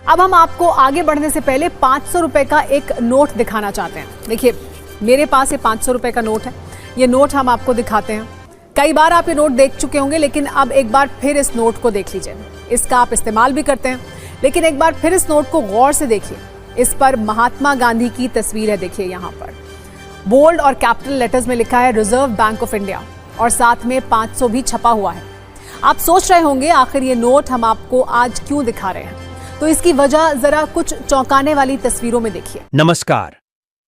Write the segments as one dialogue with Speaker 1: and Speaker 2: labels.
Speaker 1: अब हम आपको आगे बढ़ने से पहले 500 रुपए का एक नोट दिखाना चाहते हैं। देखिए, मेरे पास ये 500 रुपए का नोट है। ये नोट हम आपको दिखाते हैं। कई बार आप ये नोट देख चुके होंगे, लेकिन अब एक बार फिर इस नोट को देख लीजिए। इसका आप इस्तेमाल भी करते हैं, लेकिन एक बार फिर इस नोट को गौर से देखिए। इस पर महात्मा गांधी की तस्वीर है। देखिए, यहाँ पर बोल्ड और कैपिटल लेटर्स में लिखा है रिजर्व बैंक ऑफ इंडिया, और साथ में 500 भी छपा हुआ है। आप सोच रहे होंगे आखिर ये नोट हम आपको आज क्यों दिखा रहे हैं, तो इसकी वजह जरा कुछ चौंकाने वाली तस्वीरों में देखिए।
Speaker 2: नमस्कार,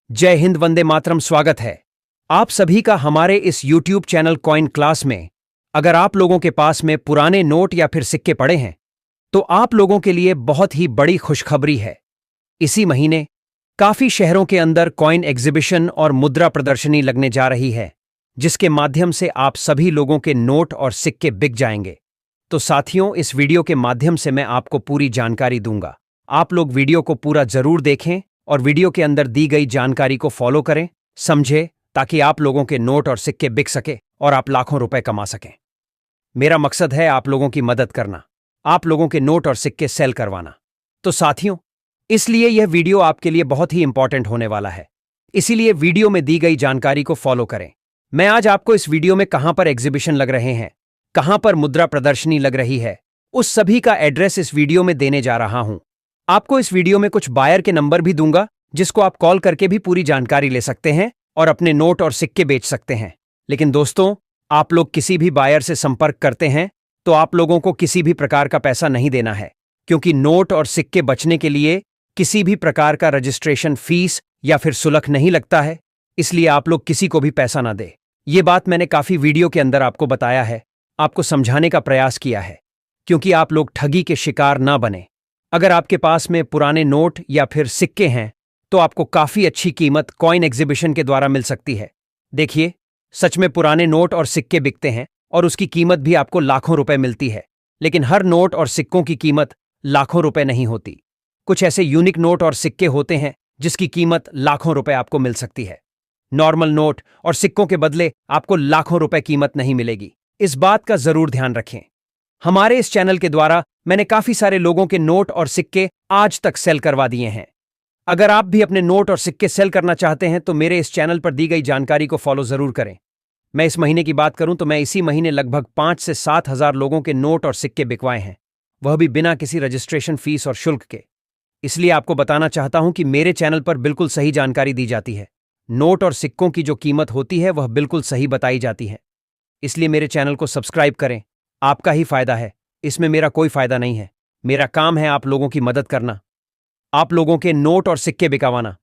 Speaker 2: जय हिंद, वंदे मातरम। स्वागत है आप सभी का हमारे इस YouTube चैनल कॉइन क्लास में। अगर आप लोगों के पास में पुराने नोट या फिर सिक्के पड़े हैं, तो आप लोगों के लिए बहुत ही बड़ी खुशखबरी है। इसी महीने काफी शहरों के अंदर कॉइन एग्जीबिशन और मुद्रा प्रदर्शनी लगने जा रही है, जिसके माध्यम से आप सभी लोगों के नोट और सिक्के बिक जाएंगे। तो साथियों, इस वीडियो के माध्यम से मैं आपको पूरी जानकारी दूंगा। आप लोग वीडियो को पूरा जरूर देखें और वीडियो के अंदर दी गई जानकारी को फॉलो करें, समझे, ताकि आप लोगों के नोट और सिक्के बिक सके और आप लाखों रुपए कमा सकें। मेरा मकसद है आप लोगों की मदद करना, आप लोगों के नोट और सिक्के सेल करवाना। तो साथियों, इसलिए यह वीडियो आपके लिए बहुत ही इंपॉर्टेंट होने वाला है। इसीलिए वीडियो में दी गई जानकारी को फॉलो करें। मैं आज आपको इस वीडियो में कहां पर एग्जीबिशन लग रहे हैं, कहां पर मुद्रा प्रदर्शनी लग रही है, उस सभी का एड्रेस इस वीडियो में देने जा रहा हूं। आपको इस वीडियो में कुछ बायर के नंबर भी दूंगा, जिसको आप कॉल करके भी पूरी जानकारी ले सकते हैं और अपने नोट और सिक्के बेच सकते हैं। लेकिन दोस्तों, आप लोग किसी भी बायर से संपर्क करते हैं तो आप लोगों को किसी भी प्रकार का पैसा नहीं देना है, क्योंकि नोट और सिक्के बचने के लिए किसी भी प्रकार का रजिस्ट्रेशन फीस या फिर शुल्क नहीं लगता है। इसलिए आप लोग किसी को भी पैसा ना दे। ये बात मैंने काफी वीडियो के अंदर आपको बताया है, आपको समझाने का प्रयास किया है, क्योंकि आप लोग ठगी के शिकार ना बने। अगर आपके पास में पुराने नोट या फिर सिक्के हैं, तो आपको काफी अच्छी कीमत कॉइन एग्जीबिशन के द्वारा मिल सकती है। देखिए, सच में पुराने नोट और सिक्के बिकते हैं और उसकी कीमत भी आपको लाखों रुपए मिलती है। लेकिन हर नोट और सिक्कों की कीमत लाखों रुपए नहीं होती। कुछ ऐसे यूनिक नोट और सिक्के होते हैं जिसकी कीमत लाखों रुपए आपको मिल सकती है। नॉर्मल नोट और सिक्कों के बदले आपको लाखों रुपए कीमत नहीं मिलेगी। इस बात का जरूर ध्यान रखें। हमारे इस चैनल के द्वारा मैंने काफी सारे लोगों के नोट और सिक्के आज तक सेल करवा दिए हैं। अगर आप भी अपने नोट और सिक्के सेल करना चाहते हैं तो मेरे इस चैनल पर दी गई जानकारी को फॉलो जरूर करें। मैं इस महीने की बात करूं तो मैं इसी महीने लगभग 5 से 7 हजार लोगों के नोट और सिक्के बिकवाए हैं, वह भी बिना किसी रजिस्ट्रेशन फीस और शुल्क के। इसलिए आपको बताना चाहता हूं कि मेरे चैनल पर बिल्कुल सही जानकारी दी जाती है। नोट और सिक्कों की जो कीमत होती है वह बिल्कुल सही बताई जाती है। इसलिए मेरे चैनल को सब्सक्राइब करें, आपका ही फायदा है, इसमें मेरा कोई फायदा नहीं है। मेरा काम है आप लोगों की मदद करना, आप लोगों के नोट और सिक्के बिकवाना।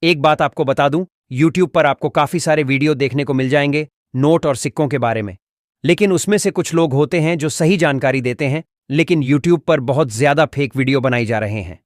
Speaker 2: एक बात आपको बता दूं, YouTube पर आपको काफी सारे वीडियो देखने को मिल जाएंगे नोट और सिक्कों के बारे में, लेकिन उसमें से कुछ लोग होते हैं जो सही जानकारी देते हैं, लेकिन YouTube पर बहुत ज्यादा फेक वीडियो बनाई जा रहे हैं।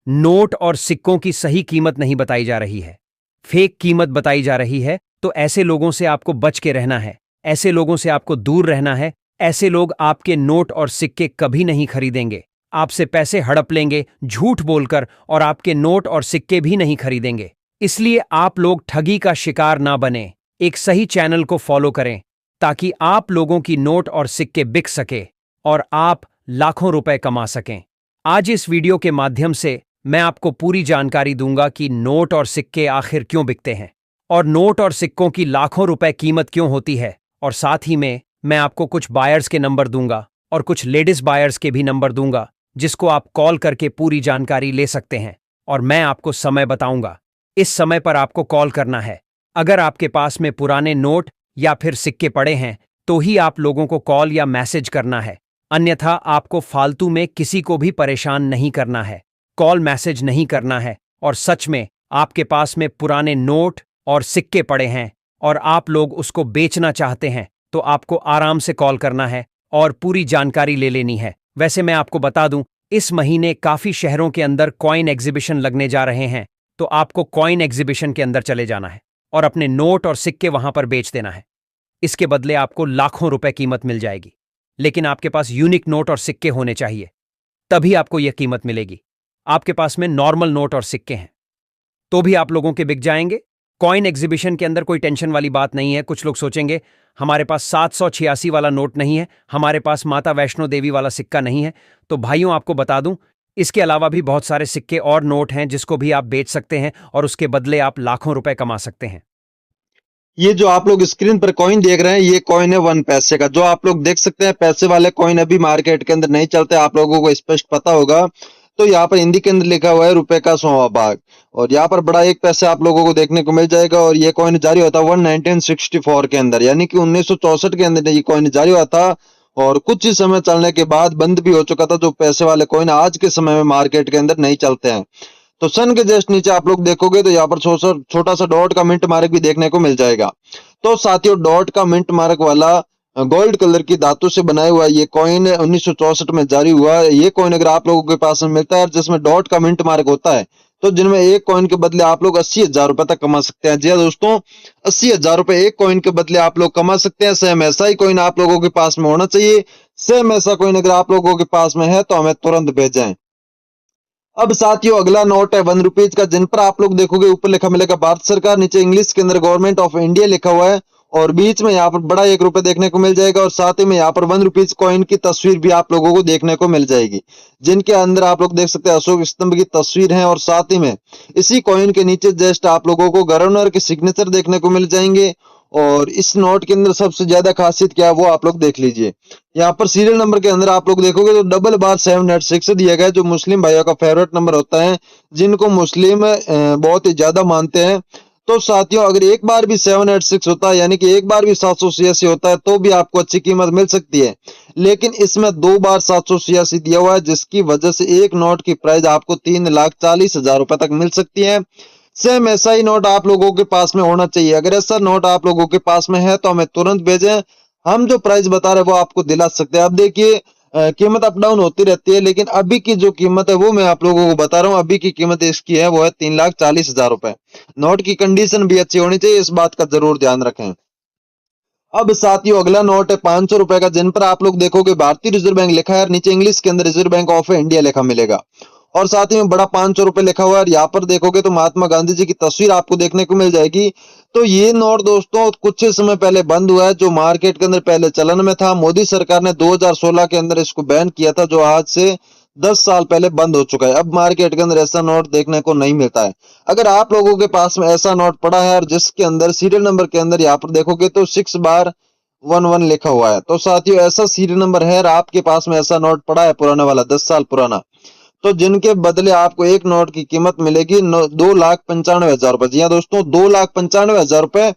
Speaker 2: नोट और सिक्कों की सही कीमत नहीं बताई जा रही है, फेक कीमत बताई जा रही है। तो ऐसे लोगों से आपको बच के रहना है, ऐसे लोगों से आपको दूर रहना है। ऐसे लोग आपके नोट और सिक्के कभी नहीं खरीदेंगे, आपसे पैसे हड़प लेंगे झूठ बोलकर, और आपके नोट और सिक्के भी नहीं खरीदेंगे। इसलिए आप लोग ठगी का शिकार ना बने, एक सही चैनल को फॉलो करें, ताकि आप लोगों की नोट और सिक्के बिक सके और आप लाखों रुपए कमा सकें। आज इस वीडियो के माध्यम से मैं आपको पूरी जानकारी दूंगा कि नोट और सिक्के आखिर क्यों बिकते हैं और नोट और सिक्कों की लाखों रुपए कीमत क्यों होती है। और साथ ही में मैं आपको कुछ बायर्स के नंबर दूंगा और कुछ लेडीज बायर्स के भी नंबर दूंगा, जिसको आप कॉल करके पूरी जानकारी ले सकते हैं। और मैं आपको समय बताऊंगा, इस समय पर आपको कॉल करना है। अगर आपके पास में पुराने नोट या फिर सिक्के पड़े हैं तो ही आप लोगों को कॉल या मैसेज करना है, अन्यथा आपको फालतू में किसी को भी परेशान नहीं करना है, कॉल मैसेज नहीं करना है। और सच में आपके पास में पुराने नोट और सिक्के पड़े हैं और आप लोग उसको बेचना चाहते हैं, तो आपको आराम से कॉल करना है और पूरी जानकारी ले लेनी है। वैसे मैं आपको बता दूं, इस महीने काफी शहरों के अंदर कॉइन एग्जीबिशन लगने जा रहे हैं, तो आपको कॉइन एग्जीबिशन के अंदर चले जाना है और अपने नोट और सिक्के वहां पर बेच देना है। इसके बदले आपको लाखों रुपए कीमत मिल जाएगी, लेकिन आपके पास यूनिक नोट और सिक्के होने चाहिए, तभी आपको यह कीमत मिलेगी। आपके पास में नॉर्मल नोट और सिक्के हैं तो भी आप लोगों के बिक जाएंगे। कॉइन एग्जीबिशन के अंदर कोई टेंशन वाली बात नहीं है। कुछ लोग सोचेंगे हमारे पास 786 वाला नोट नहीं है, हमारे पास माता वैष्णो देवी वाला सिक्का नहीं है। तो भाइयों, आपको बता दूं, इसके अलावा भी बहुत सारे सिक्के और नोट हैं जिसको भी आप बेच सकते हैं और उसके बदले आप लाखों रुपए कमा सकते हैं।
Speaker 3: ये जो आप लोग स्क्रीन पर कॉइन देख रहे हैं, ये कॉइन है 1 पैसे का। जो आप लोग देख सकते हैं, पैसे वाले कॉइन अभी मार्केट के अंदर नहीं चलते, आप लोगों को स्पष्ट पता होगा। तो यहाँ पर हिंदी के अंदर लिखा हुआ है रुपए का 100वां भाग, और यहाँ पर बड़ा 1 पैसे आप लोगों को देखने को मिल जाएगा। और ये कॉइन जारी होता है 1964 के अंदर, यानी कि 1964 के अंदर ये कॉइन जारी हुआ था, और कुछ ही समय चलने के बाद बंद भी हो चुका था। जो पैसे वाले कॉइन आज के समय में मार्केट के अंदर नहीं चलते हैं। तो सन के जस्ट नीचे आप लोग देखोगे तो यहाँ पर छोटा सा डॉट का मिंट मार्क भी देखने को मिल जाएगा। तो साथियों, डॉट का मिंट मार्क वाला गोल्ड कलर की धातु से बनाया हुआ ये कॉइन 1964 में जारी हुआ। ये कॉइन अगर आप लोगों के पास में मिलता है जिसमें डॉट का मिंट मार्क होता है, तो जिनमें एक कॉइन के बदले आप लोग 80,000 रुपए तक कमा सकते हैं। जी हाँ दोस्तों, 80,000 रुपए एक कॉइन के बदले आप लोग कमा सकते हैं। सेम ऐसा ही कॉइन आप लोगों के पास में होना चाहिए। सेम ऐसा कॉइन अगर आप लोगों के पास में है तो हमें तुरंत भेजें। अब साथियों, अगला नोट है 1 रुपीज का, जिन पर आप लोग देखोगे ऊपर लिखा मिलेगा भारत सरकार, नीचे इंग्लिश के अंदर गवर्नमेंट ऑफ इंडिया लिखा हुआ है, और बीच में यहाँ पर बड़ा 1 रुपए देखने को मिल जाएगा। और साथ ही में यहाँ पर 1 रुपीज कॉइन की तस्वीर भी आप लोगों को देखने को मिल जाएगी, जिनके अंदर आप लोग देख सकते हैं अशोक स्तंभ की तस्वीर है। और साथ ही में इसी कॉइन के नीचे जस्ट आप लोगों को गवर्नर के सिग्नेचर देखने को मिल जाएंगे। और इस नोट के अंदर सबसे ज्यादा खासियत क्या है वो आप लोग देख लीजिए। यहाँ पर सीरियल नंबर के अंदर आप लोग देखोगे तो डबल बार 786 दिया गया है, जो मुस्लिम भाइयों का फेवरेट नंबर होता है, जिनको मुस्लिम बहुत ही ज्यादा मानते हैं। तो साथियों, अगर एक बार भी 786 होता है, यानी कि एक बार भी 786 होता है, तो भी आपको अच्छी कीमत मिल सकती है। लेकिन इसमें 2 बार 786 दिया हुआ है, जिसकी वजह से एक नोट की प्राइस आपको 3,40,000 रुपए तक मिल सकती है। सेम ऐसा ही नोट आप लोगों के पास में होना चाहिए। अगर ऐसा नोट आप लोगों के पास में है तो हमें तुरंत भेजें। हम जो प्राइस बता रहे हैं वो आपको दिला सकते हैं। अब देखिए, कीमत अप डाउन होती रहती है, लेकिन अभी की जो कीमत है वो मैं आप लोगों को बता रहा हूँ। अभी की कीमत इसकी है वो है 3,40,000 रुपए। नोट की कंडीशन भी अच्छी होनी चाहिए, इस बात का जरूर ध्यान रखें। अब साथियों, अगला नोट है 500 रुपए का, जिन पर आप लोग देखोगे भारतीय रिजर्व बैंक लिखा है, और नीचे इंग्लिश के अंदर रिजर्व बैंक ऑफ इंडिया लिखा मिलेगा, और साथ ही में बड़ा 500 रुपए लिखा हुआ है। और यहाँ पर देखोगे तो महात्मा गांधी जी की तस्वीर आपको देखने को मिल जाएगी। तो ये नोट दोस्तों कुछ ही समय पहले बंद हुआ है, जो मार्केट के अंदर पहले चलन में था। मोदी सरकार ने 2016 के अंदर इसको बैन किया था, जो आज से 10 साल पहले बंद हो चुका है। अब मार्केट के अंदर ऐसा नोट देखने को नहीं मिलता है। अगर आप लोगों के पास में ऐसा नोट पड़ा है और जिसके अंदर सीरियल नंबर के अंदर यहाँ पर देखोगे तो 6 बार 11 लिखा हुआ है, तो साथियों ऐसा सीरियल नंबर है और आपके पास में ऐसा नोट पड़ा है पुराने वाला 10 साल पुराना, तो जिनके बदले आपको एक नोट की कीमत मिलेगी 2,95,000 रुपए। जी हाँ दोस्तों, 2,95,000 रुपए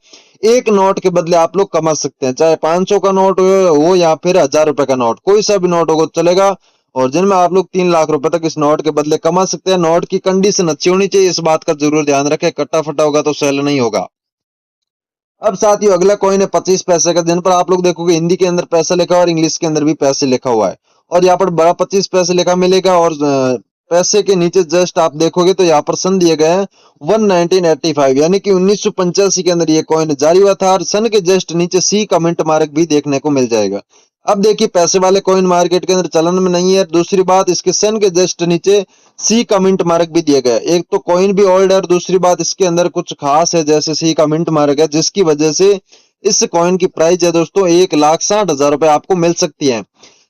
Speaker 3: एक नोट के बदले आप लोग कमा सकते हैं। चाहे 500 का नोट हो या फिर 1,000 रुपए का नोट, कोई सा भी नोट होगा चलेगा, और जिनमें आप लोग 3 लाख रुपए तक इस नोट के बदले कमा सकते हैं। नोट की कंडीशन अच्छी होनी चाहिए, इस बात का जरूर ध्यान रखें। कट्टा फटा होगा तो सेल नहीं होगा। अब साथियों, अगला कॉइन है 25 पैसे का, जिन पर आप लोग देखोगे हिंदी के अंदर पैसा लिखा हुआ है और इंग्लिश के अंदर भी पैसे लिखा हुआ है, और यहाँ पर बड़ा 25 पैसे लिखा मिलेगा। और पैसे के नीचे जस्ट आप देखोगे तो यहाँ पर सन दिए गए हैं 1985, यानी कि 1985 के अंदर ये कॉइन जारी हुआ था। और सन के जस्ट नीचे सी का मिंट मार्क भी देखने को मिल जाएगा। अब देखिए, पैसे वाले कॉइन मार्केट के अंदर चलन में नहीं है। दूसरी बात, इसके सन के जस्ट नीचे सी का मिंट मार्क भी दिया गया है। एक तो कॉइन भी ओल्ड है, और दूसरी बात इसके अंदर कुछ खास है, जैसे सी का मिंट मार्क है, जिसकी वजह से इस कॉइन की प्राइस है दोस्तों 1,60,000 रुपए आपको मिल सकती है।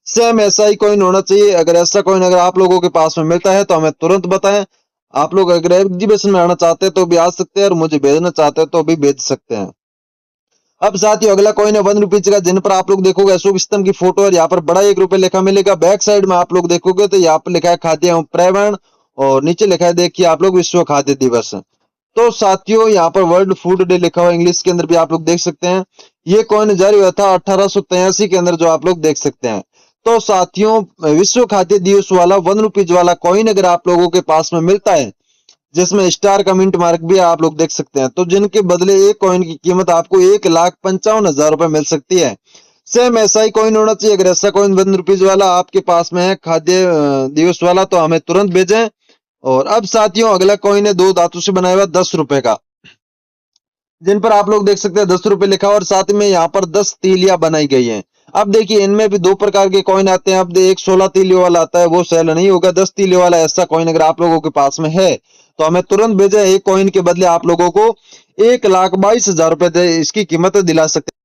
Speaker 3: सेम ऐसा ही कॉइन होना चाहिए। अगर ऐसा कॉइन अगर आप लोगों के पास में मिलता है तो हमें तुरंत बताएं। आप लोग अगर एग्जीबिशन में आना चाहते हैं तो भी आ सकते हैं, और मुझे भेजना चाहते हैं तो भी भेज सकते हैं। अब साथियों, अगला कॉइन है 1 रुपीज का, जिन पर आप लोग देखोगे अशोक स्तंभ की फोटो है। यहाँ पर बड़ा 1 रुपए लिखा मिलेगा। बैक साइड में आप लोग देखोगे तो यहाँ पर लिखा है खाद्य एवं पर्यावरण, और नीचे लिखा है देखिए आप लोग विश्व खाद्य दिवस। तो साथियों, यहाँ पर वर्ल्ड फूड डे लिखा हुआ इंग्लिश के अंदर भी आप लोग देख सकते हैं। ये कॉइन जारी हुआ था 1883 के अंदर, जो आप लोग देख सकते हैं। तो साथियों, विश्व खाद्य दिवस वाला 1 रुपीज वाला कॉइन अगर आप लोगों के पास में मिलता है, जिसमें स्टार का मिंट मार्क भी आप लोग देख सकते हैं, तो जिनके बदले एक कॉइन की कीमत आपको 1,55,000 रुपए मिल सकती है। सेम ऐसा ही कॉइन होना चाहिए। अगर ऐसा कॉइन 1 रुपीज वाला आपके पास में है खाद्य दिवस वाला, तो हमें तुरंत भेजें। और अब साथियों, अगला कॉइन है 2 धातु से बनाया हुआ 10 रुपए का, जिन पर आप लोग देख सकते हैं 10 रुपए लिखा हुआ, और साथ में यहाँ पर 10 तीलियां बनाई गई हैं। अब देखिए, इनमें भी 2 प्रकार के कॉइन आते हैं। अब एक 16 तीलियों वाला आता है, वो सेल नहीं होगा। 10 तीलियों वाला ऐसा कॉइन अगर आप लोगों के पास में है तो हमें तुरंत भेजें। एक कॉइन के बदले आप लोगों को 1,22,000 रुपए इसकी कीमत दिला सकते हैं।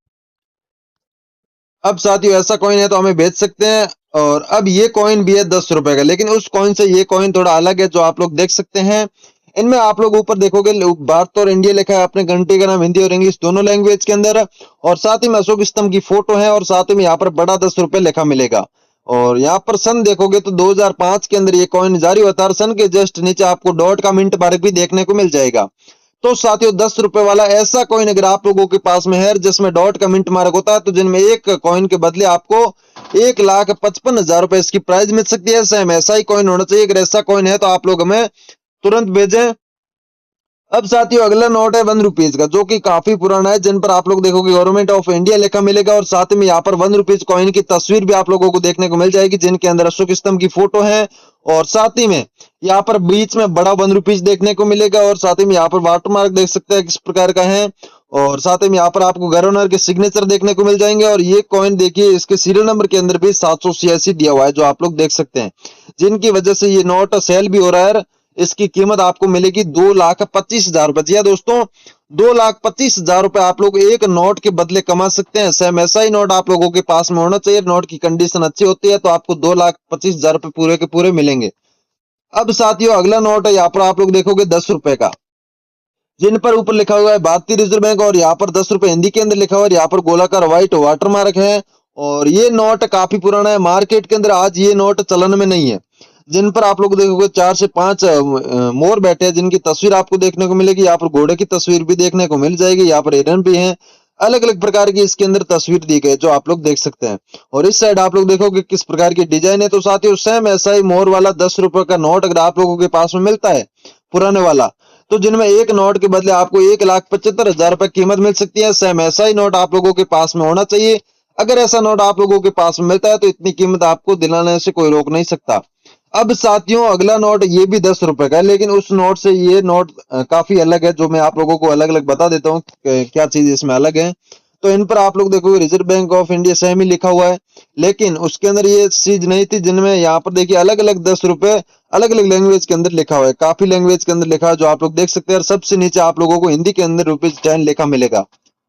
Speaker 3: अब साथियों, ऐसा कॉइन है तो हमें भेज सकते हैं। और अब ये कॉइन भी है 10 रुपए का, लेकिन उस कॉइन से ये कॉइन थोड़ा अलग है, जो आप लोग देख सकते हैं। इनमें आप लोग ऊपर देखोगे भारत और इंडिया लिखा है, अपने कंट्री का नाम हिंदी और इंग्लिश दोनों लैंग्वेज के अंदर, और साथ ही में अशोक स्तंभ की फोटो है, और साथ ही में यहाँ पर बड़ा 10 रुपए लिखा मिलेगा। और यहाँ पर सन देखोगे तो 2005 के अंदर ये कॉइन जारी हुआ था, और सन के जस्ट नीचे आपको डॉट का मिंट मार्क भी देखने को मिल जाएगा। तो साथियों 10 रुपए वाला ऐसा कॉइन अगर आप लोगों के पास में है जिसमें डॉट का मिंट मार्क होता है, तो जिनमें एक कॉइन के बदले आपको 1,55,000 रुपए इसकी प्राइस मिल सकती है। सेम ऐसा ही कॉइन होना चाहिए। अगर ऐसा कॉइन है तो आप लोग हमें तुरंत भेजें। अब साथियों अगला नोट है 1 रुपीज का, जो कि काफी पुराना है, जिन पर आप लोग देखोगे गवर्नमेंट ऑफ इंडिया लिखा मिलेगा, और साथ में यहाँ पर 1 रुपीज कॉइन की तस्वीर भी आप लोगों को देखने को मिल जाएगी, जिनके अंदर अशोक स्तंभ की फोटो है, और साथ ही में यहाँ पर बीच में बड़ा 1 रुपीज देखने को मिलेगा, और साथ ही में यहाँ पर वाटर मार्क देख सकते हैं किस प्रकार का है, और साथ ही में यहाँ पर आपको गवर्नर के सिग्नेचर देखने को मिल जाएंगे। और ये कॉइन देखिए, इसके सीरियल नंबर के अंदर भी 786 दिया हुआ है, जो आप लोग देख सकते हैं, जिनकी वजह से ये नोट सेल भी हो रहा है। इसकी कीमत आपको मिलेगी 2,25,000 रुपए। जी हाँ दोस्तों, 2,25,000 रुपए आप लोग एक नोट के बदले कमा सकते हैं। सेम ऐसा ही नोट आप लोगों के पास में होना चाहिए। नोट की कंडीशन अच्छी होती है तो आपको 2,25,000 रुपए पूरे के पूरे मिलेंगे। अब साथियों अगला नोट है, यहाँ पर आप लोग देखोगे 10 रुपए का, जिन पर ऊपर लिखा हुआ है भारतीय रिजर्व बैंक, और यहाँ पर 10 रुपए हिंदी के अंदर लिखा हुआ है। यहाँ पर गोलाकार व्हाइट वाटर मार्क है, और ये नोट काफी पुराना है। मार्केट के अंदर आज ये नोट चलन में नहीं है। जिन पर आप लोग देखोगे 4 से 5 मोर बैठे हैं, जिनकी तस्वीर आपको देखने को मिलेगी। यहाँ पर घोड़े की तस्वीर भी देखने को मिल जाएगी, यहाँ पर हिरन भी है, अलग अलग प्रकार की इसके अंदर तस्वीर दी गई जो आप लोग देख सकते हैं। और इस साइड आप लोग देखोगे किस प्रकार की डिजाइन है। तो साथियों सेम ऐसा ही मोर वाला 10 रुपए का नोट अगर आप लोगों के पास में मिलता है पुराने वाला, तो जिनमें एक नोट के बदले आपको 1,75,000 रुपए कीमत मिल सकती है। सेम ऐसा ही नोट आप लोगों के पास में होना चाहिए। अगर ऐसा नोट आप लोगों के पास में मिलता है तो इतनी कीमत आपको दिलाने से कोई रोक नहीं सकता। अब साथियों अगला नोट ये भी 10 रुपए का है, लेकिन उस नोट से ये नोट काफी अलग है, जो मैं आप लोगों को अलग अलग बता देता हूँ क्या चीज इसमें अलग है। तो इन पर आप लोग देखोगे reserve bank of India same ही लिखा हुआ है, लेकिन उसके अंदर ये चीज नहीं थी। जिनमें यहाँ पर देखिए अलग अलग 10 रुपए अलग अलग लैंग्वेज के अंदर लिखा हुआ है, काफी लैंग्वेज के अंदर लिखा है, जो आप लोग देख सकते हैं। और सबसे नीचे आप लोगों को हिंदी के अंदर ₹10 लिखा मिलेगा,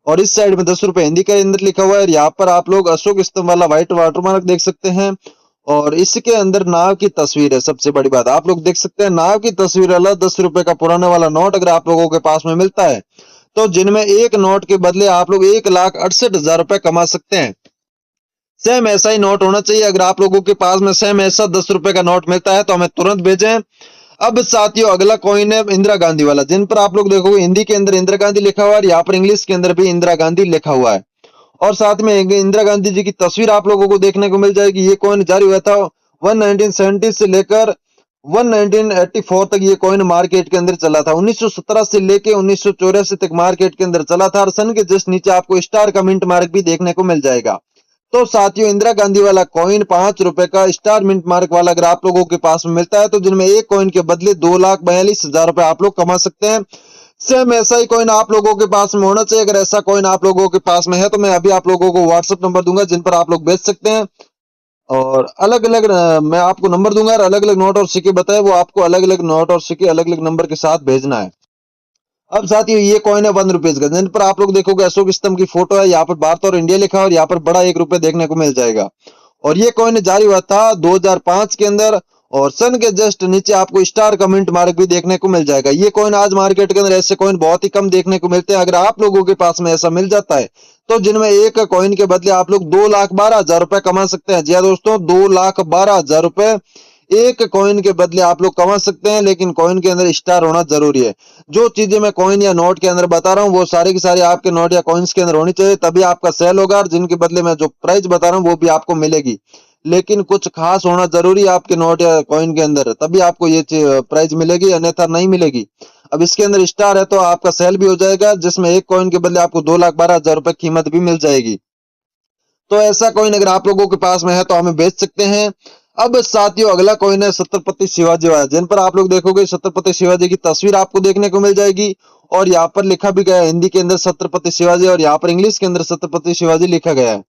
Speaker 3: और इस साइड में 10 रुपए हिंदी के अंदर लिखा हुआ है। और यहाँ पर आप लोग अशोक स्तंभ वाला व्हाइट वाटरमार्क देख सकते हैं, और इसके अंदर नाव की तस्वीर है। सबसे बड़ी बात आप लोग देख सकते हैं, नाव की तस्वीर वाला 10 रुपए का पुराना वाला नोट अगर आप लोगों के पास में मिलता है, तो जिनमें एक नोट के बदले आप लोग 1,68,000 रुपए कमा सकते हैं। सेम ऐसा ही नोट होना चाहिए। अगर आप लोगों के पास में सेम ऐसा 10 रुपए का नोट मिलता है तो हमें तुरंत भेजें। अब साथियों अगला कॉइन है इंदिरा गांधी वाला, जिन पर आप लोग देखोगे हिंदी के अंदर इंदिरा गांधी लिखा हुआ है, और यहाँ पर इंग्लिश के अंदर भी इंदिरा गांधी लिखा हुआ है, और साथ में इंदिरा गांधी जी की तस्वीर आप लोगों को देखने को मिल जाएगी। ये कॉइन जारी हुआ था 1970 से लेकर 1984 तक ये कॉइन मार्केट के अंदर चला था। 1917 से लेके 1984 तक मार्केट के अंदर चला था, और सन के जस्ट नीचे आपको स्टार का मिंट मार्क भी देखने को मिल जाएगा। तो साथियों इंदिरा गांधी वाला कॉइन 5 रुपए का स्टार मिंट मार्क वाला अगर आप लोगों के पास में मिलता है, तो जिनमें एक कॉइन के बदले 2,42,000 रुपए आप लोग कमा सकते हैं। सेम ऐसा ही कॉइन आप लोगों के पास में होना चाहिए। अगर ऐसा कॉइन आप लोगों के पास में है तो मैं अभी आप लोगों को व्हाट्सएप नंबर दूंगा, जिन पर आप लोग भेज सकते हैं, और अलग अलग मैं आपको नंबर दूंगा, और अलग अलग नोट और सिक्के बताए वो आपको अलग अलग नोट और सिक्के अलग अलग नंबर के साथ भेजना है। अब साथियों ये कॉइन है 1 रुपीज का, जिन पर आप लोग देखोगे अशोक स्तंभ की फोटो है, यहाँ पर भारत और इंडिया लिखा है, और यहाँ पर बड़ा 1 रुपए देखने को मिल जाएगा। और ये कॉइन जारी हुआ था 2005 के अंदर, और सन के जस्ट नीचे आपको स्टार का मिंट मार्क भी देखने को मिल जाएगा। ये कॉइन आज मार्केट के अंदर ऐसे कॉइन बहुत ही कम देखने को मिलते हैं। अगर आप लोगों के पास में ऐसा मिल जाता है, तो जिनमें एक कॉइन के बदले आप लोग 2,12,000 रुपए कमा सकते हैं। जी हाँ दोस्तों, 2,12,000 रुपए एक कॉइन के बदले आप लोग कमा सकते हैं, लेकिन कॉइन के अंदर स्टार होना जरूरी है। जो चीजें मैं कॉइन या नोट के अंदर बता रहा हूँ वो सारी की सारी आपके नोट या कॉइन्स के अंदर होनी चाहिए, तभी आपका सेल होगा। और जिनके बदले मैं जो प्राइस बता रहा हूँ वो भी आपको मिलेगी, लेकिन कुछ खास होना जरूरी है आपके नोट या कॉइन के अंदर, तभी आपको ये प्राइस मिलेगी, अन्यथा नहीं मिलेगी। अब इसके अंदर स्टार है तो आपका सेल भी हो जाएगा, जिसमें एक कॉइन के बदले आपको 2,12,000 रुपए कीमत भी मिल जाएगी। तो ऐसा कॉइन अगर आप लोगों के पास में है तो हमें बेच सकते हैं। अब साथियों अगला कॉइन है छत्रपति शिवाजी वाला, जिन पर आप लोग देखोगे छत्रपति शिवाजी की तस्वीर आपको देखने को मिल जाएगी, और यहाँ पर लिखा भी गया है हिंदी के अंदर छत्रपति शिवाजी, और यहाँ पर इंग्लिश के अंदर छत्रपति शिवाजी लिखा गया है।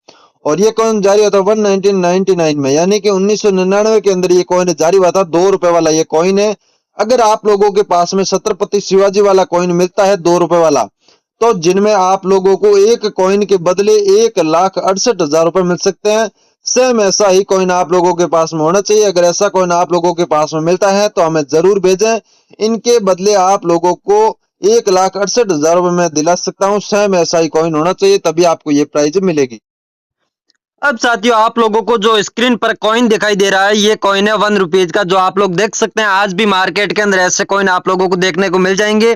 Speaker 3: और ये कॉइन जारी हुआ था 1999 में, यानी कि 1999 के अंदर ये कॉइन जारी हुआ था। 2 रुपए वाला ये कॉइन है। अगर आप लोगों के पास में छत्रपति शिवाजी वाला कॉइन मिलता है 2 रुपए वाला, तो जिनमें आप लोगों को एक कॉइन के बदले 1,68,000 रुपए मिल सकते हैं। सेम ऐसा ही कॉइन आप लोगों के पास में होना चाहिए। अगर ऐसा कॉइन आप लोगों के पास में मिलता है तो हमें जरूर भेजें। इनके बदले आप लोगों को 1,68,000 रुपए में दिला सकता हूँ। सेम ऐसा ही कॉइन होना चाहिए, तभी आपको ये प्राइज मिलेगी।
Speaker 4: अब साथियों, आप लोगों को जो स्क्रीन पर कॉइन दिखाई दे रहा है, ये कॉइन है 1 रुपीज का, जो आप लोग देख सकते हैं। आज भी मार्केट के अंदर ऐसे कॉइन आप लोगों को देखने को मिल जाएंगे,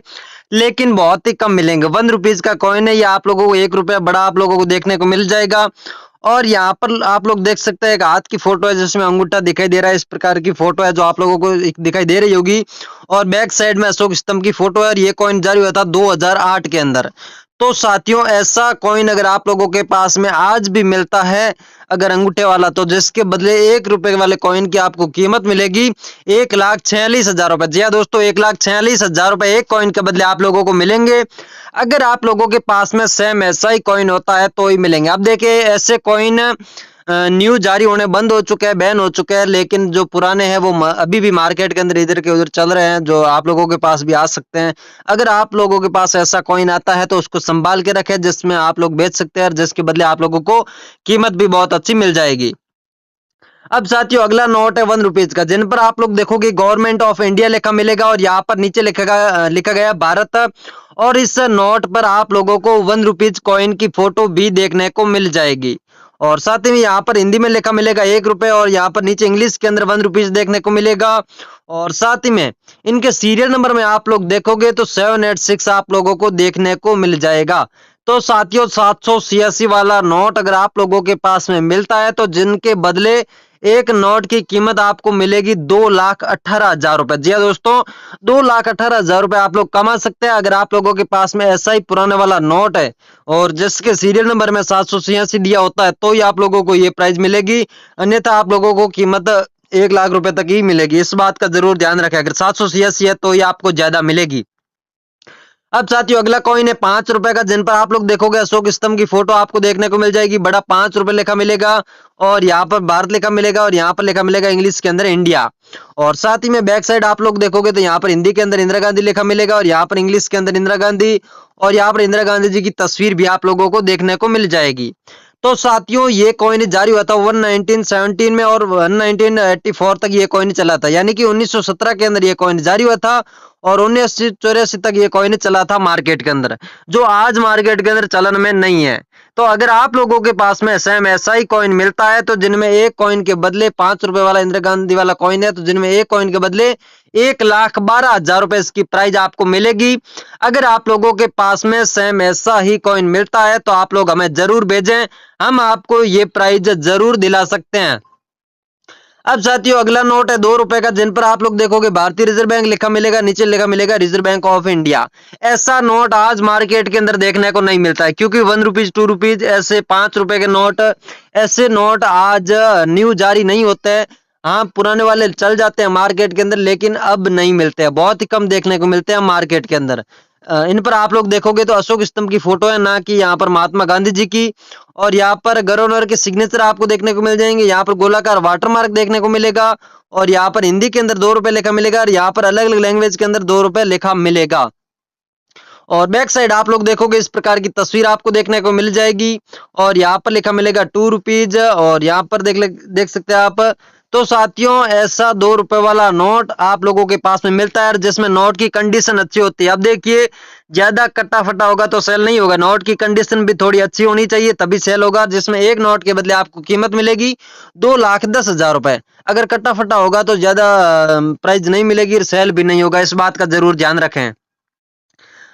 Speaker 4: लेकिन बहुत ही कम मिलेंगे। 1 रुपीज का कॉइन है, ये आप लोगों को 1 रुपया बड़ा आप लोगों को देखने को मिल जाएगा। और यहाँ पर आप लोग देख सकते हैं एक हाथ की फोटो है जिसमें अंगूठा दिखाई दे रहा है। इस प्रकार की फोटो है जो आप लोगों को दिखाई दे रही होगी। और बैक साइड में अशोक स्तंभ की फोटो है। और ये कॉइन जारी हुआ था 2008 के अंदर। तो साथियों, ऐसा कॉइन अगर आप लोगों के पास में आज भी मिलता है, अगर अंगूठे वाला, तो जिसके बदले 1 रुपए वाले कॉइन की आपको कीमत मिलेगी 1,46,000 रुपए। जी हाँ दोस्तों, 1,46,000 रुपए एक कॉइन के बदले आप लोगों को मिलेंगे। अगर आप लोगों के पास में सेम ऐसा ही कॉइन होता है तो ही मिलेंगे। अब देखिए, ऐसे कॉइन न्यू जारी होने बंद हो चुके हैं, बैन हो चुके हैं, लेकिन जो पुराने हैं वो अभी भी मार्केट के अंदर इधर के उधर चल रहे हैं, जो आप लोगों के पास भी आ सकते हैं। अगर आप लोगों के पास ऐसा कॉइन आता है तो उसको संभाल के रखें, जिसमें आप लोग बेच सकते हैं और जिसके बदले आप लोगों को कीमत भी बहुत अच्छी मिल जाएगी। अब साथियों, अगला नोट है 1 रुपीज का, जिन पर आप लोग देखोगे गवर्नमेंट ऑफ इंडिया लिखा मिलेगा और यहाँ पर नीचे लिखा गया भारत। और इस नोट पर आप लोगों को 1 रुपीज कॉइन की फोटो भी देखने को मिल जाएगी। और साथ ही में यहाँ पर हिंदी में लिखा मिलेगा 1 रुपए, और यहाँ पर नीचे इंग्लिश के अंदर 1 रुपीज देखने को मिलेगा। और साथ ही में इनके सीरियल नंबर में आप लोग देखोगे तो 786 आप लोगों को देखने को मिल जाएगा। तो साथियों, 786 वाला नोट अगर आप लोगों के पास में मिलता है तो जिनके बदले एक नोट की कीमत आपको मिलेगी 2,18,000 रुपए। जी हाँ दोस्तों, 2,18,000 रुपए आप लोग कमा सकते हैं अगर आप लोगों के पास में ऐसा ही पुराने वाला नोट है और जिसके सीरियल नंबर में 786 दिया होता है, तो ही आप लोगों को ये प्राइस मिलेगी। अन्यथा आप लोगों को कीमत 1,00,000 रुपए तक ही मिलेगी। इस बात का जरूर ध्यान रखें, अगर 786 है तो ही आपको ज्यादा मिलेगी। अब साथियों, अगला कॉइन है 5 रुपए का, जिन पर आप लोग देखोगे अशोक स्तंभ की फोटो आपको देखने को मिल जाएगी। बड़ा 5 रुपए लिखा मिलेगा और यहाँ पर भारत लिखा मिलेगा और यहाँ पर लिखा मिलेगा इंग्लिश के अंदर इंडिया। और साथ ही में बैक साइड आप लोग देखोगे तो यहाँ पर हिंदी के अंदर इंदिरा गांधी लिखा मिलेगा और यहाँ पर इंग्लिश के अंदर इंदिरा गांधी, और यहाँ पर इंदिरा गांधी जी की तस्वीर भी आप लोगों को देखने को मिल जाएगी। तो साथियों, ये कॉइन जारी हुआ था 1917 में और 1984 तक ये कॉइन चला था, यानी कि 1917 के अंदर ये कॉइन जारी हुआ था और 1984 तक ये कॉइन चला था मार्केट के अंदर, जो आज मार्केट के अंदर चलन में नहीं है। तो अगर आप लोगों के पास में सेम ऐसा ही कॉइन मिलता है, तो जिनमें एक कॉइन के बदले 5 रुपए वाला इंदिरा गांधी वाला कॉइन है, तो जिनमें एक कॉइन के बदले 1,12,000 रुपए इसकी प्राइस आपको मिलेगी। अगर आप लोगों के पास में सेम ऐसा ही कॉइन मिलता है तो आप लोग हमें जरूर भेजें, हम आपको ये प्राइस जरूर दिला सकते हैं। अब साथियों, अगला नोट है 2 रुपए का, जिन पर आप लोग देखोगे भारतीय रिजर्व बैंक लिखा मिलेगा, नीचे लिखा मिलेगा रिजर्व बैंक ऑफ इंडिया। ऐसा नोट आज मार्केट के अंदर देखने को नहीं मिलता है, क्योंकि 1 रुपीज 2 रुपीज ऐसे 5 रुपए के नोट, ऐसे नोट आज न्यू जारी नहीं होते हैं। हाँ, पुराने वाले चल जाते हैं मार्केट के अंदर, लेकिन अब नहीं मिलते हैं, बहुत ही कम देखने को मिलते हैं मार्केट के अंदर। इन पर आप लोग देखोगे तो अशोक स्तंभ की फोटो है, ना कि यहाँ पर महात्मा गांधी जी की। और यहाँ पर गवर्नर के सिग्नेचर आपको देखने को मिल जाएंगे। यहाँ पर गोलाकार वाटरमार्क देखने को मिलेगा और यहाँ पर हिंदी के अंदर 2 रुपए लिखा मिलेगा और यहाँ पर अलग अलग लैंग्वेज के अंदर 2 रुपए लिखा मिलेगा। और बैक साइड आप लोग देखोगे इस प्रकार की तस्वीर आपको देखने को मिल जाएगी और यहाँ पर लिखा मिलेगा 2 रुपीज और यहाँ पर देख सकते हैं आप। तो साथियों, ऐसा 2 रुपए वाला नोट आप लोगों के पास में मिलता है जिसमें नोट की कंडीशन अच्छी होती है। अब देखिए, ज्यादा कट्टा फटा होगा तो सेल नहीं होगा, नोट की कंडीशन भी थोड़ी अच्छी होनी चाहिए तभी सेल होगा। जिसमें एक नोट के बदले आपको कीमत मिलेगी 2,10,000 रुपए। अगर कट्टा फटा होगा तो ज्यादा प्राइस नहीं मिलेगी और सेल भी नहीं होगा, इस बात का जरूर ध्यान रखें।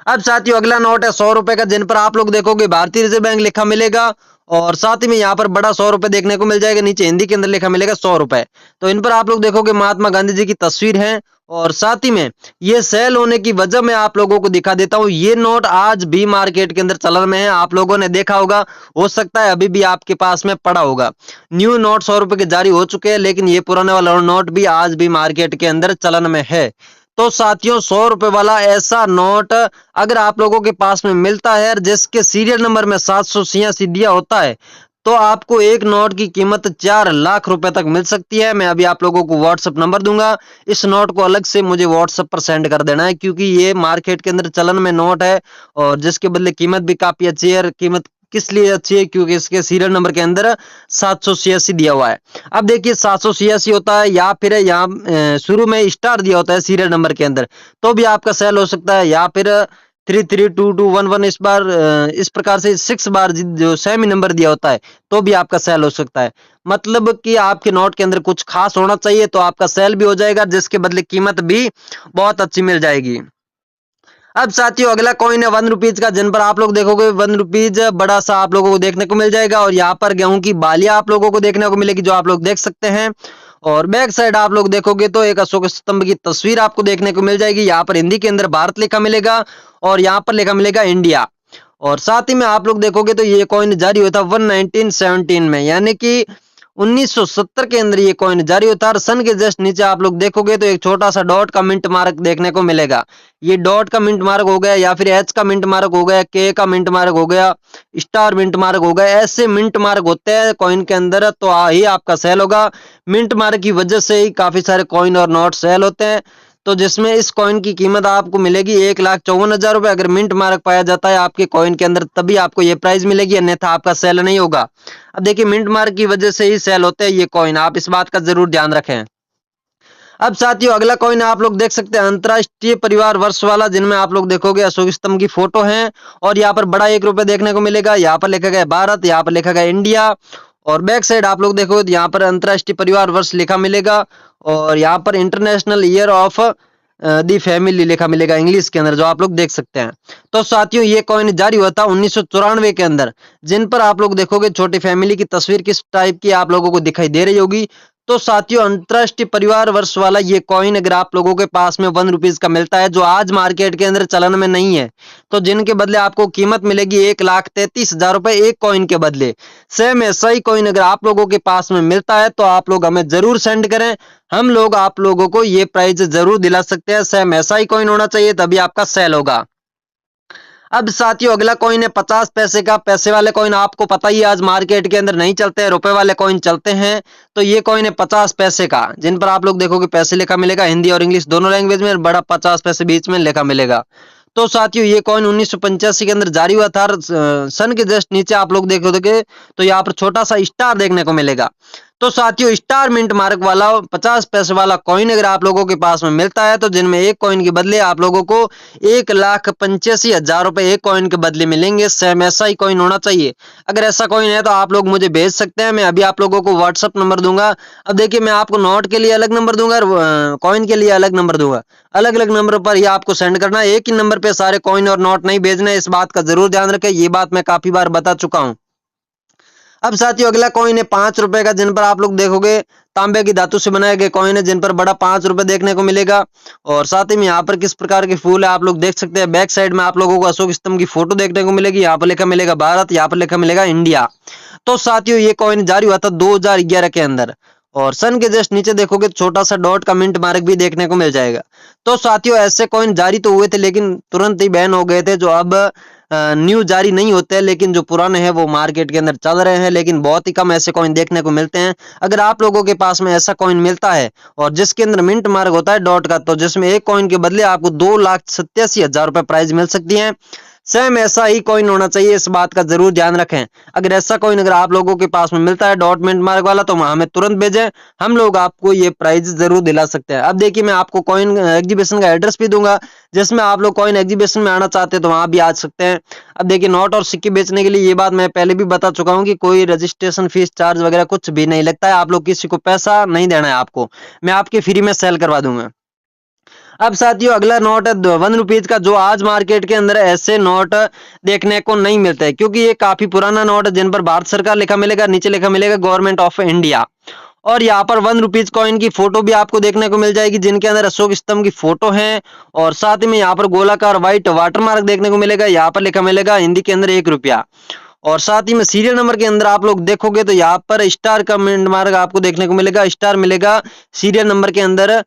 Speaker 4: अब साथियों, अगला नोट है 100 रुपए का, जिन पर आप लोग देखोगे भारतीय रिजर्व बैंक लिखा मिलेगा और साथ ही में यहाँ पर बड़ा 100 रुपए देखने को मिल जाएगा, नीचे हिंदी के अंदर लिखा मिलेगा 100 रुपए। तो इन पर आप लोग देखोगे महात्मा गांधी जी की तस्वीर है और साथ ही में ये सेल होने की वजह मैं आप लोगों को दिखा देता हूँ। ये नोट आज भी मार्केट के अंदर चलन में है, आप लोगों ने देखा होगा, हो सकता है अभी भी आपके पास में पड़ा होगा। न्यू नोट 100 रुपए के जारी हो चुके हैं, लेकिन ये पुराने वाला नोट भी आज भी मार्केट के अंदर चलन में है। तो साथियों, 100 रुपए वाला ऐसा नोट अगर आप लोगों के पास में मिलता है जिसके सीरियल नंबर में 786 दिया होता है, तो आपको एक नोट की कीमत 4 लाख रुपए तक मिल सकती है। मैं अभी आप लोगों को व्हाट्सएप नंबर दूंगा, इस नोट को अलग से मुझे व्हाट्सएप पर सेंड कर देना है, क्योंकि ये मार्केट के अंदर चलन में नोट है और जिसके बदले कीमत भी काफी अच्छी है, कीमत किस लिए अच्छी है, क्योंकि इसके सीरियल नंबर के अंदर 786 दिया हुआ है। अब देखिए 786 होता है या फिर यहाँ शुरू में स्टार दिया होता है सीरियल नंबर के अंदर, तो भी आपका सेल हो सकता है, या फिर 332211 इस बार इस प्रकार से 6 बार जो सेमी नंबर दिया होता है तो भी आपका सेल हो सकता है। मतलब कि आपके नोट के अंदर कुछ खास होना चाहिए तो आपका सेल भी हो जाएगा, जिसके बदले कीमत भी बहुत अच्छी मिल जाएगी। अब साथियों अगला कॉइन है 1 रुपीज का, जिन पर आप लोग देखोगे 1 रुपीज बड़ा सा आप लोगों को देखने को मिल जाएगा, और यहाँ पर गेहूं की बालियां आप लोगों को देखने को मिलेगी जो आप लोग देख सकते हैं। और बैक साइड आप लोग देखोगे तो एक अशोक स्तंभ की तस्वीर आपको देखने को मिल जाएगी। यहाँ पर हिंदी के अंदर भारत लिखा मिलेगा और यहाँ पर लिखा मिलेगा इंडिया। और साथ ही में आप लोग देखोगे तो ये कॉइन जारी हुआ था 1917 में, यानी कि 1970 के अंदर ये कॉइन जारी होता है। और सन के जस्ट नीचे आप लोग देखोगे तो एक छोटा सा डॉट का मिंट मार्क देखने को मिलेगा। ये डॉट का मिंट मार्क हो गया, या फिर एच का मिंट मार्क हो गया, के का मिंट मार्क हो गया, स्टार मिंट मार्क हो गया, ऐसे मिंट मार्क होते हैं कॉइन के अंदर, तो ही आपका सेल होगा। मिंट मार्क की वजह से ही काफी सारे कॉइन और नोट सेल होते हैं, तो जिसमें इस कॉइन की कीमत आपको मिलेगी 1,54,000 रुपए। अगर मिंट मार्क पाया जाता है आपके कॉइन के अंदर तभी आपको ये प्राइस मिलेगी, अन्यथा आपका सेल नहीं होगा। अब देखिए मिंट मार्क की वजह से ही सेल होते हैं ये कॉइन, आप इस बात का जरूर ध्यान रखें। अब साथियों अगला कॉइन आप लोग देख सकते हैं अंतरराष्ट्रीय परिवार वर्ष वाला, जिनमें आप लोग देखोगे अशोक स्तंभ की फोटो है, और यहाँ पर बड़ा 1 रुपए देखने को मिलेगा। यहाँ पर लिखा गया भारत, यहाँ पर लिखा गया इंडिया, और बैक साइड आप लोग देखोगे तो यहाँ पर अंतरराष्ट्रीय परिवार वर्ष लिखा मिलेगा, और यहाँ पर international year of the family लिखा मिलेगा इंग्लिश के अंदर, जो आप लोग देख सकते हैं। तो साथियों ये कॉइन जारी हुआ था 1994 के अंदर, जिन पर आप लोग देखोगे छोटी फैमिली की तस्वीर किस टाइप की आप लोगों को दिखाई दे रही होगी। तो साथियों अंतरराष्ट्रीय परिवार वर्ष वाला ये कॉइन अगर आप लोगों के पास में 1 रुपीज का मिलता है, जो आज मार्केट के अंदर चलन में नहीं है, तो जिनके बदले आपको कीमत मिलेगी 1,33,000 रुपए एक कॉइन के बदले। सेम ऐसा ही कॉइन अगर आप लोगों के पास में मिलता है तो आप लोग हमें जरूर सेंड करें, हम लोग आप लोगों को ये प्राइस जरूर दिला सकते हैं। सेम ऐसा ही कॉइन होना चाहिए तभी आपका सेल होगा। अब साथियों अगला कॉइन है 50 पैसे का। पैसे वाले कॉइन आपको पता ही आज मार्केट के अंदर नहीं चलते हैं, रुपए वाले कॉइन चलते हैं। तो ये कॉइन है 50 पैसे का, जिन पर आप लोग देखोगे पैसे लिखा मिलेगा हिंदी और इंग्लिश दोनों लैंग्वेज में, बड़ा 50 पैसे बीच में लिखा मिलेगा। तो साथियों ये कॉइन 1985 के अंदर जारी हुआ था। सन के जस्ट नीचे आप लोग देखोगे तो यहाँ पर छोटा सा स्टार देखने को मिलेगा। तो साथियों स्टार मिंट मार्क वाला 50 पैसे वाला कॉइन अगर आप लोगों के पास में मिलता है, तो जिनमें एक कॉइन के बदले आप लोगों को 1,85,000 रुपए एक कॉइन के बदले मिलेंगे। सेम ऐसा ही कॉइन होना चाहिए। अगर ऐसा कॉइन है तो आप लोग मुझे भेज सकते हैं, मैं अभी आप लोगों को व्हाट्सअप नंबर दूंगा। अब देखिए मैं आपको नोट के लिए अलग नंबर दूंगा और कॉइन के लिए अलग नंबर दूंगा। अलग अलग नंबर पर ही आपको सेंड करना है, एक ही नंबर पे सारे कॉइन और नोट नहीं भेजने, इस बात का जरूर ध्यान रखें। ये बात मैं काफी बार बता चुका हूँ। अब साथियों अगला कॉइन है 5 रुपए का, जिन पर आप लोग देखोगे तांबे की धातु से बनाए गए कॉइन है, जिन पर बड़ा 5 रुपए देखने को मिलेगा। और साथ ही में यहाँ पर किस प्रकार के फूल है आप लोग देख सकते हैं। बैक साइड में आप लोगों को अशोक स्तंभ की फोटो देखने को मिलेगी, यहाँ पर लिखा मिलेगा भारत, यहाँ पर लिखा मिलेगा इंडिया। तो साथियों ये कॉइन जारी हुआ था 2011 के अंदर, और सन के जस्ट नीचे देखोगे छोटा सा डॉट का मिंट मार्क भी देखने को मिल जाएगा। तो साथियों ऐसे कॉइन जारी तो हुए थे लेकिन तुरंत ही बैन हो गए थे, जो अब न्यू जारी नहीं होते हैं, लेकिन जो पुराने हैं वो मार्केट के अंदर चल रहे हैं, लेकिन बहुत ही कम ऐसे कॉइन देखने को मिलते हैं। अगर आप लोगों के पास में ऐसा कॉइन मिलता है और जिसके अंदर मिंट मार्क होता है डॉट का, तो जिसमें एक कॉइन के बदले आपको 2,87,000 रुपए प्राइज मिल सकती है। सेम ऐसा ही कॉइन होना चाहिए, इस बात का जरूर ध्यान रखें। अगर ऐसा कॉइन अगर आप लोगों के पास में मिलता है डॉट मिंट मार्क वाला, तो हमें तुरंत भेजें, हम लोग आपको ये प्राइज जरूर दिला सकते हैं। अब देखिए मैं आपको कॉइन एग्जीबिशन का एड्रेस भी दूंगा, जिसमें आप लोग कॉइन एग्जीबिशन में आना चाहते हैं तो वहां भी आ सकते हैं। अब देखिए नोट और सिक्के बेचने के लिए ये बात मैं पहले भी बता चुका हूँ कि कोई रजिस्ट्रेशन फीस चार्ज वगैरह कुछ भी नहीं लगता है। आप लोग किसी को पैसा नहीं देना है, आपको मैं आपके फ्री में सेल करवा दूंगा। अब साथियों अगला नोट है 1 रुपीज का, जो आज मार्केट के अंदर ऐसे नोट देखने को नहीं मिलते, क्योंकि ये काफी पुराना नोट है, जिन पर भारत सरकार लिखा मिलेगा, नीचे लिखा मिलेगा गवर्नमेंट ऑफ इंडिया। और यहाँ पर 1 रुपीज कॉइन की फोटो भी आपको देखने को मिल जाएगी, जिनके अंदर अशोक स्तंभ की फोटो है, और साथ ही में यहाँ पर गोलाकार व्हाइट वाटरमार्क देखने को मिलेगा। यहाँ पर लिखा मिलेगा हिंदी के अंदर 1 रुपया, और साथ ही में सीरियल नंबर के अंदर आप लोग देखोगे तो यहाँ पर स्टार का मिंट मार्क आपको देखने को मिलेगा, स्टार मिलेगा सीरियल नंबर के अंदर।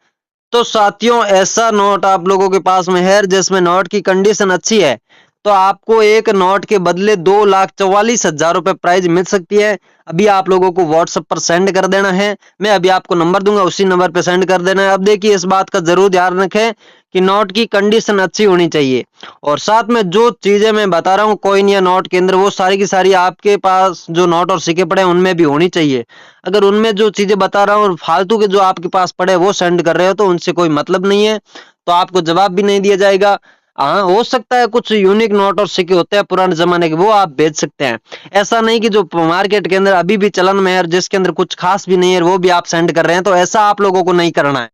Speaker 4: तो साथियों ऐसा नोट आप लोगों के पास में है जिसमें नोट की कंडीशन अच्छी है, तो आपको एक नोट के बदले 2,44,000 रुपए प्राइज मिल सकती है। अभी आप लोगों को व्हाट्सएप पर सेंड कर देना है, मैं अभी आपको नंबर दूंगा, उसी नंबर पे सेंड कर देना है। अब देखिए इस बात का जरूर ध्यान रखें कि नोट की कंडीशन अच्छी होनी चाहिए। और साथ में जो चीजें मैं बता रहा हूँ कॉइन या नोट के अंदर, वो सारी की सारी आपके पास जो नोट और सिक्के पड़े हैं उनमें भी होनी चाहिए। अगर उनमें जो चीजें बता रहा हूँ और फालतू के जो आपके पास पड़े वो सेंड कर रहे हो तो उनसे कोई मतलब नहीं है, तो आपको जवाब भी नहीं दिया जाएगा। हाँ, हो सकता है कुछ यूनिक नोट और सिक्के होते हैं पुराने जमाने के, वो आप बेच सकते हैं। ऐसा नहीं कि जो मार्केट के अंदर अभी भी चलन में है और जिसके अंदर कुछ खास भी नहीं है वो भी आप सेंड कर रहे हैं, तो ऐसा आप लोगों को नहीं करना है।